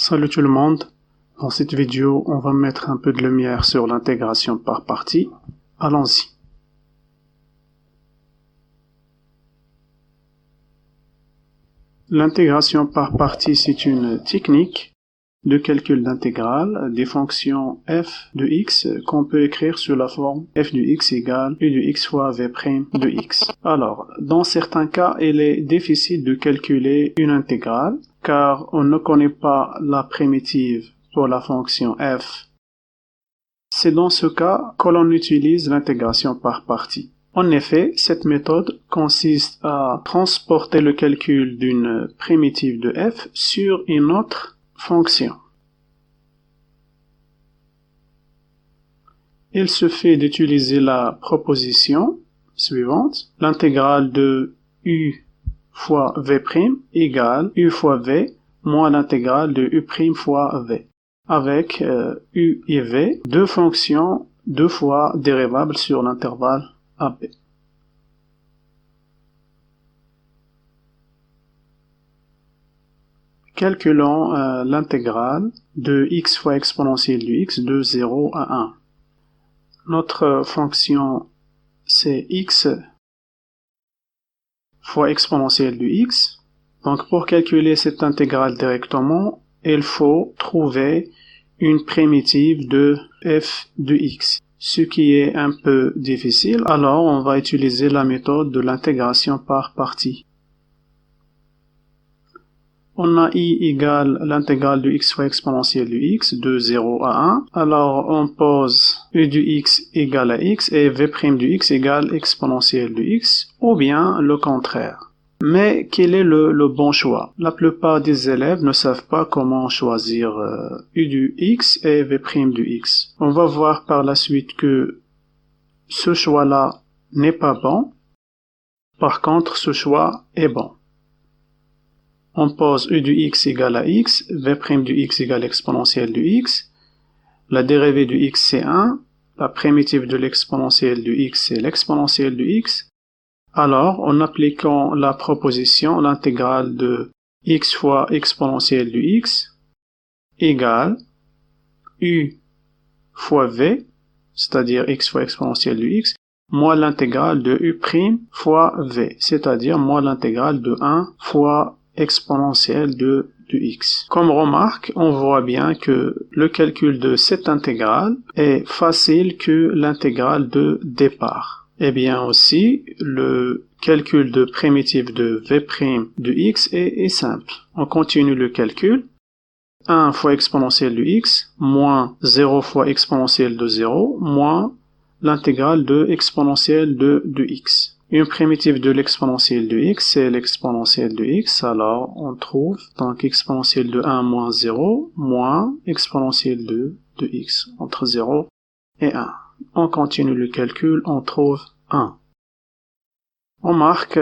Salut tout le monde, dans cette vidéo on va mettre un peu de lumière sur l'intégration par partie. Allons-y. L'intégration par partie c'est une technique de calcul d'intégrale des fonctions f de x qu'on peut écrire sous la forme f de x égale u de x fois v' de x. Alors, dans certains cas, il est difficile de calculer une intégrale car on ne connaît pas la primitive pour la fonction f. C'est dans ce cas que l'on utilise l'intégration par partie. En effet, cette méthode consiste à transporter le calcul d'une primitive de f sur une autre fonction. Il suffit d'utiliser la proposition suivante. L'intégrale de u fois v' égale u fois v moins l'intégrale de u' fois v. Avec u et v, deux fonctions, deux fois dérivables sur l'intervalle AB. Calculons l'intégrale de x fois exponentielle de x de 0 à 1. Notre fonction c'est x fois exponentielle de x. Donc pour calculer cette intégrale directement, il faut trouver une primitive de f de x. Ce qui est un peu difficile, alors on va utiliser la méthode de l'intégration par partie. On a i égale l'intégrale de x fois exponentielle de x de 0 à 1. Alors on pose u de x égale à x et v' de x égale exponentielle de x, ou bien le contraire. Mais quel est le bon choix? La plupart des élèves ne savent pas comment choisir u de x et v' de x. On va voir par la suite que ce choix-là n'est pas bon. Par contre, ce choix est bon. On pose u de x égale à x, v' de x égale exponentielle de x. La dérivée de x c'est 1, la primitive de l'exponentielle de x c'est l'exponentielle de x. Alors, en appliquant la proposition, l'intégrale de x fois exponentielle de x égale u fois v, c'est-à-dire x fois exponentielle de x, moins l'intégrale de u' fois v, c'est-à-dire moins l'intégrale de 1 fois exponentielle de x. Comme remarque, on voit bien que le calcul de cette intégrale est facile que l'intégrale de départ. Et bien aussi, le calcul de primitive de v' de x est simple. On continue le calcul. 1 fois exponentielle de x moins 0 fois exponentielle de 0 moins l'intégrale de exponentielle de x. Une primitive de l'exponentielle de x, c'est l'exponentielle de x, alors on trouve donc exponentielle de 1 moins 0 moins exponentielle de x, entre 0 et 1. On continue le calcul, on trouve 1. On marque,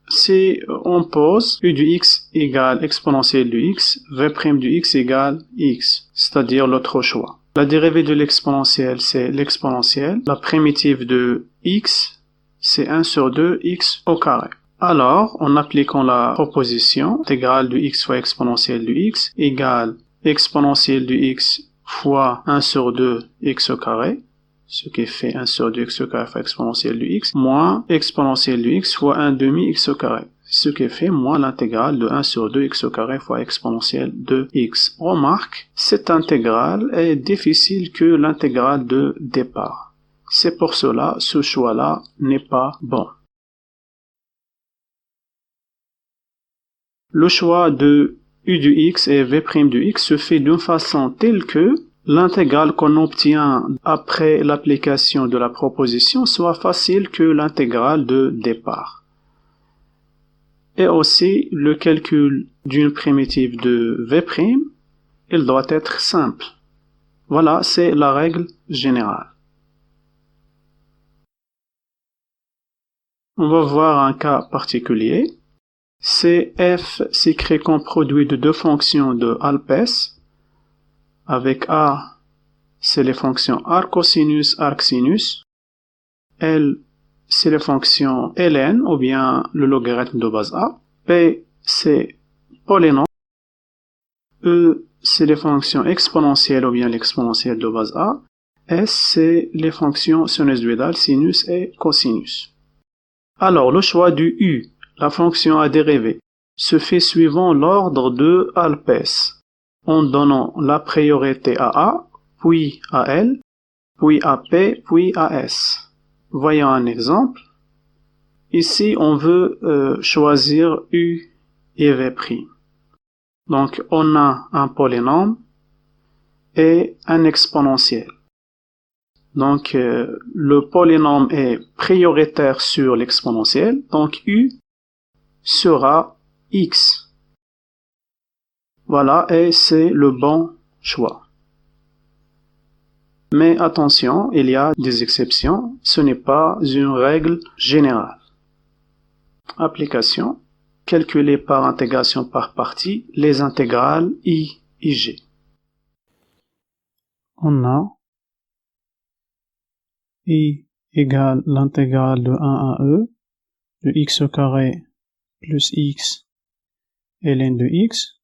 si on pose u de x égale exponentielle de x, v' de x égale x, c'est-à-dire l'autre choix. La dérivée de l'exponentielle, c'est l'exponentielle. La primitive de x, c'est 1 sur 2 x au carré. Alors, en appliquant la proposition, intégrale de x fois exponentielle de x égale exponentielle de x fois 1 sur 2 x au carré, ce qui fait 1 sur 2 x au carré fois exponentielle de x, moins exponentielle de x fois 1 demi x au carré, ce qui fait moins l'intégrale de 1 sur 2 x au carré fois exponentielle de x. Remarque, cette intégrale est difficile que l'intégrale de départ. C'est pour cela, ce choix-là n'est pas bon. Le choix de u de x et v' de x se fait d'une façon telle que l'intégrale qu'on obtient après l'application de la proposition soit facile que l'intégrale de départ. Et aussi, le calcul d'une primitive de v', il doit être simple. Voilà, c'est la règle générale. On va voir un cas particulier. C'est f s'écrit comme produit de deux fonctions de Alpes, avec a, c'est les fonctions arcosinus, arcsinus. L, c'est les fonctions ln, ou bien le logarithme de base a. P, c'est polynôme. E, c'est les fonctions exponentielles ou bien l'exponentielle de base A. S, c'est les fonctions sinusoïdales, sinus et cosinus. Alors, le choix du U, la fonction à dériver, se fait suivant l'ordre de Alpes, en donnant la priorité à A, puis à L, puis à P, puis à S. Voyons un exemple. Ici, on veut choisir U et V'. Donc, on a un polynôme et un exponentiel. Donc, le polynôme est prioritaire sur l'exponentiel. Donc, U sera X. Voilà, et c'est le bon choix. Mais attention, il y a des exceptions. Ce n'est pas une règle générale. Application. Calculer par intégration par partie les intégrales I et G. On a I égale l'intégrale de 1 à E de x au carré plus x ln de x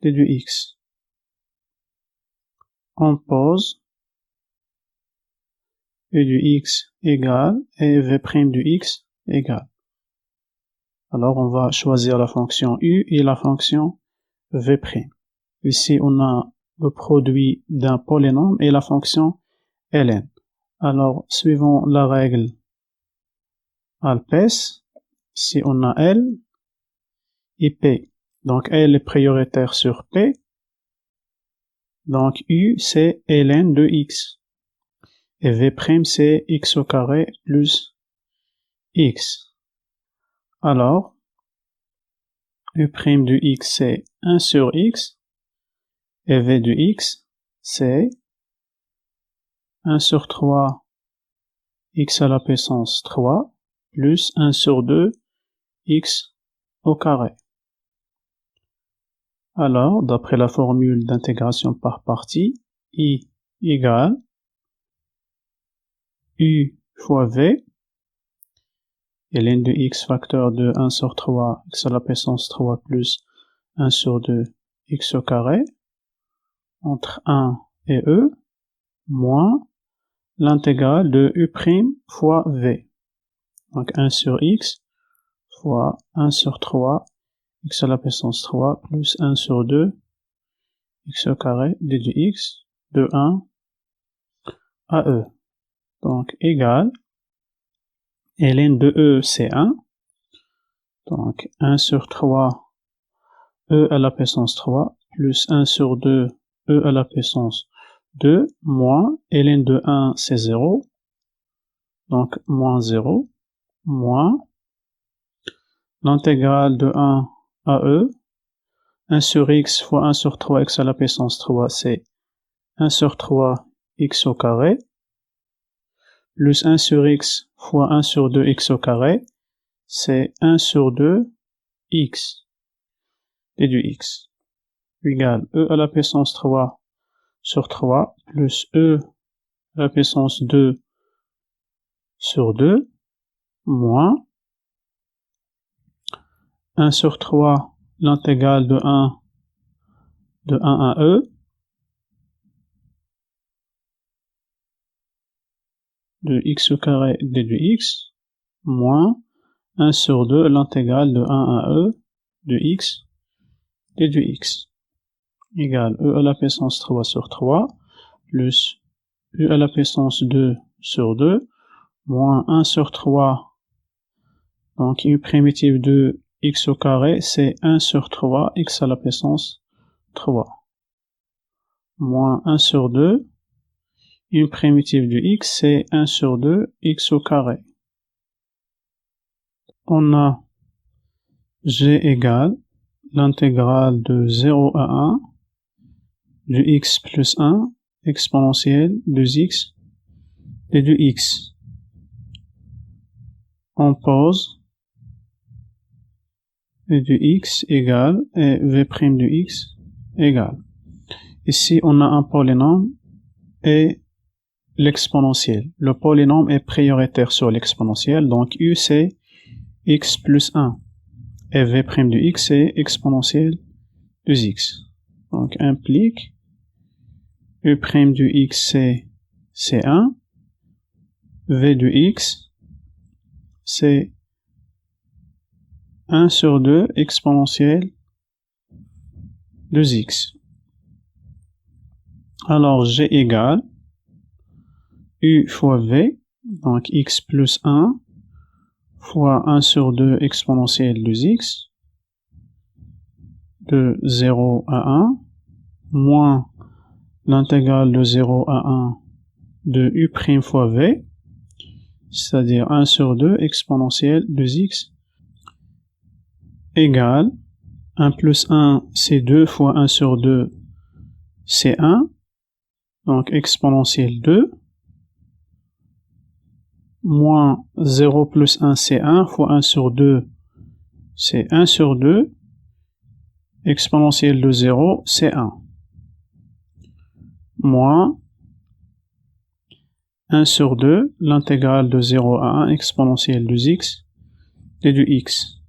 déduit x. On pose U du x égale et V' du x égale. Alors on va choisir la fonction U et la fonction V'. Ici on a le produit d'un polynôme et la fonction ln. Alors suivant la règle Alpes, ici on a L et P. Donc L est prioritaire sur P. Donc U c'est ln de x. Et V' c'est x au carré plus x. Alors, U' du x c'est 1 sur x. Et V du x c'est 1 sur 3 x à la puissance 3 plus 1 sur 2 x au carré. Alors, d'après la formule d'intégration par partie, I égale U fois V, ln de x facteur de 1 sur 3 x à la puissance 3 plus 1 sur 2 x au carré, entre 1 et E, moins l'intégrale de U' fois V. Donc 1 sur x fois 1 sur 3 x à la puissance 3 plus 1 sur 2 x au carré déduit x de 1 à E. Donc égal, ln de E c'est 1, donc 1 sur 3 E à la puissance 3 plus 1 sur 2 E à la puissance 2 moins ln de 1 c'est 0, donc moins 0, moins l'intégrale de 1 à E, 1 sur x fois 1 sur 3 x à la puissance 3 c'est 1 sur 3 x au carré, plus 1 sur x fois 1 sur 2 x au carré, c'est 1 sur 2 x, déduit x, égale E à la puissance 3 sur 3, plus E à la puissance 2 sur 2, moins 1 sur 3, l'intégrale de 1 à E, de x au carré déduit x, moins 1 sur 2, l'intégrale de 1 à E, de x déduit x, égale E à la puissance 3 sur 3, plus U à la puissance 2 sur 2, moins 1 sur 3, donc U primitive de x au carré, c'est 1 sur 3, x à la puissance 3, moins 1 sur 2, U primitive de x, c'est 1 sur 2, x au carré. On a g égale l'intégrale de 0 à 1 du x plus 1 exponentielle de x et du x. On pose et du x égale et v' de x égale. Ici, on a un polynôme et l'exponentiel. Le polynôme est prioritaire sur l'exponentiel, donc u c'est x plus 1 et v' de x c'est exponentielle 2 x. Donc, implique U' du x, c'est 1. V de x, c'est 1 sur 2 exponentielle 2x. Alors, G égale U fois V, donc x plus 1, fois 1 sur 2 exponentielle 2x, de 0 à 1, moins l'intégrale de 0 à 1 de U' fois V, c'est-à-dire 1 sur 2 exponentielle 2x, égale 1 plus 1, c'est 2 fois 1 sur 2, c'est 1, donc exponentielle 2, moins 0 plus 1, c'est 1, fois 1 sur 2, c'est 1 sur 2, exponentielle de 0, c'est 1, moins 1 sur 2, l'intégrale de 0 à 1, exponentielle de x, et du x,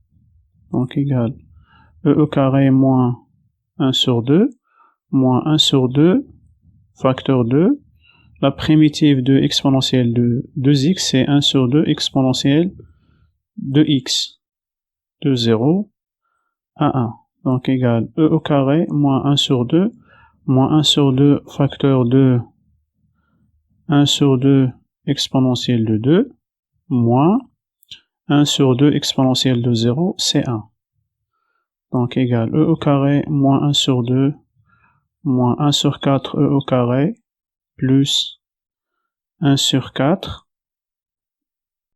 donc égal e au carré moins 1 sur 2, moins 1 sur 2, facteur 2, la primitive de exponentielle de 2x, c'est 1 sur 2 exponentielle de x, de 0 à 1. Donc, égal e au carré moins 1 sur 2, moins 1 sur 2 facteur 2, 1 sur 2 exponentielle de 2, moins 1 sur 2 exponentielle de 0, c'est 1. Donc, égal e au carré moins 1 sur 2, moins 1 sur 4 e au carré, plus 1 sur 4,